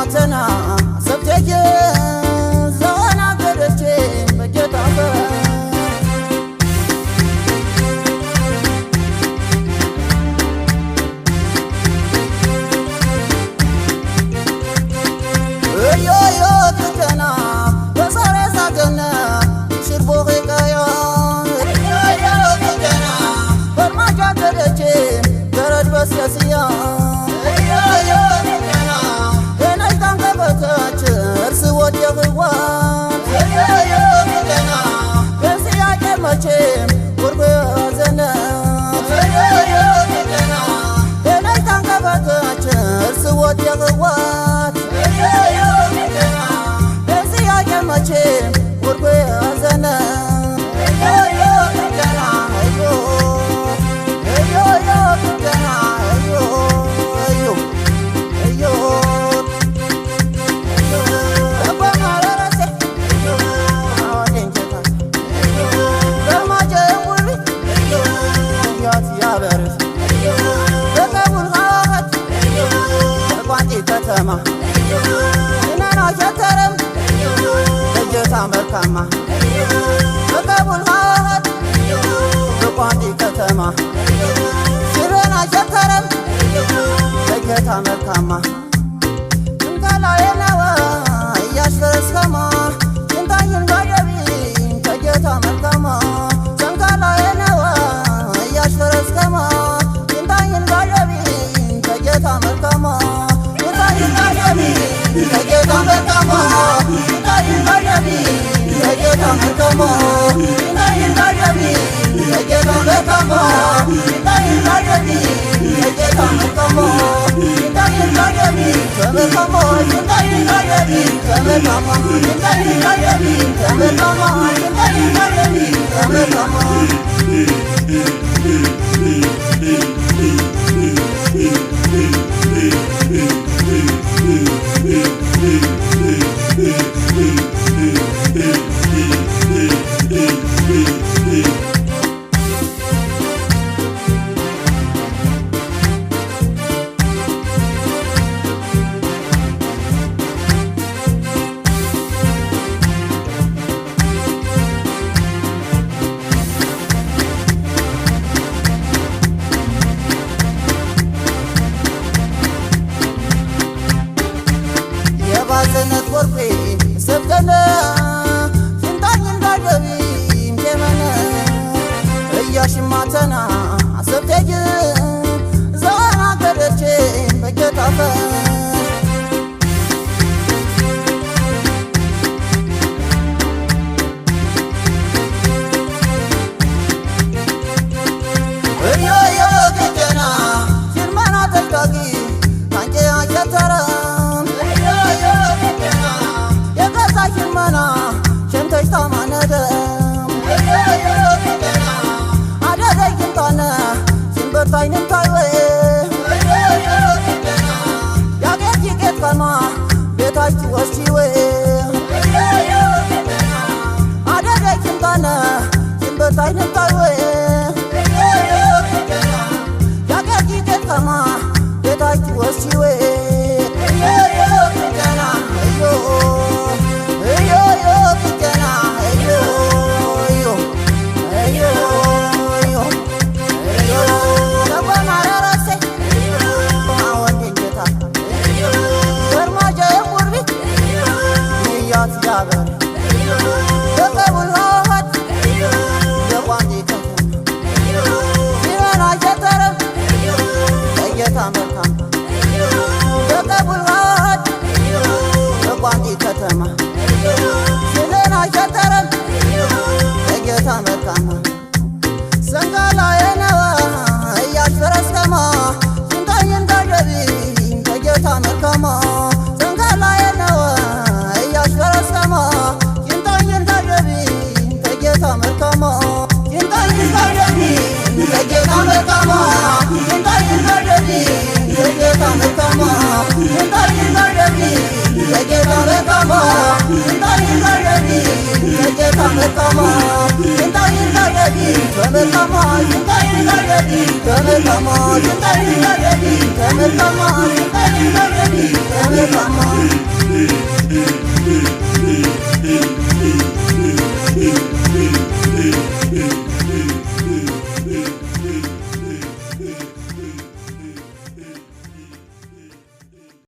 ያሽማተና ሰብቴየ ዘዋና ገደቼ በጌታፈ እዮዮ ትከና በሰሬ ሳገነ ሽርቦ ኸያ እዮዮ ትከና በርማጃ ገደቼ ገረድ በስከስያ መርካማ በቀቡል ሀት በቋንጤ ከተማ ሽረና ሸከረም በጌታ መርካማ እንካላዬ ነዋ እያሽፈረስከማ ጭንታኝን ባየቢን ከጌታ መርካማ ሰንካላዬ ነዋ እያሽፈረስከማ ጭንታኝን ባየቢን ከጌታ መርካማ ጭንታኝን ባየቢን ከጌታ መርካማ Kajeta mekamo, inayin bajabi. Kajeta mekamo, inayin bajabi. Kajeta mekamo, inayin bajabi. Kemekamo, inayin bajabi. Kemekamo, inayin bajabi. Kemekamo, inayin bajabi. Kemekamo. ባዘነት ወርቄ ሰብከነ ሽንታኝን ባገቢ ጀመነ እያሽማተና ሰብቴጅ ዘዋና ገደቼ በጌታፈ እዮዮ ገጀና ሽርመና ተልቃቂ ታንቄ አሸተረ Tayным taywe ya get kama betay tuwashiwe ada de kimtana kimbataynym taywe ya get kama betay tuwashiwe ከተማ ሽረና ሸከረም በጌታ መርካማ ሰንጋላዬ ነዋ እያሽፈረስከማ ሽንታኝን ባጀቢ በጌታ መርካማ ሰንጋላዬ ነዋ እያሽፈረስከማ ሽንታኝን ባጀቢ በጌታ መርካማ ሽንታኝን ባጀቢ በጌታ መርካማ ሽንታኝን ባጀቢ በጌታ መርካማ ሽንታኝን ባጀቢ በጌታ መርካማ ሽንታኝን ባጀቢ በጌታ መርካማ ሽንታኝን ባጀቢ በመርካማ ሽንታኝን ባጀቢ በመርካማ ሽንታኝን ባጀቢ በመርካማ ሽንታኝን ባጀቢ በመርካማ Hey.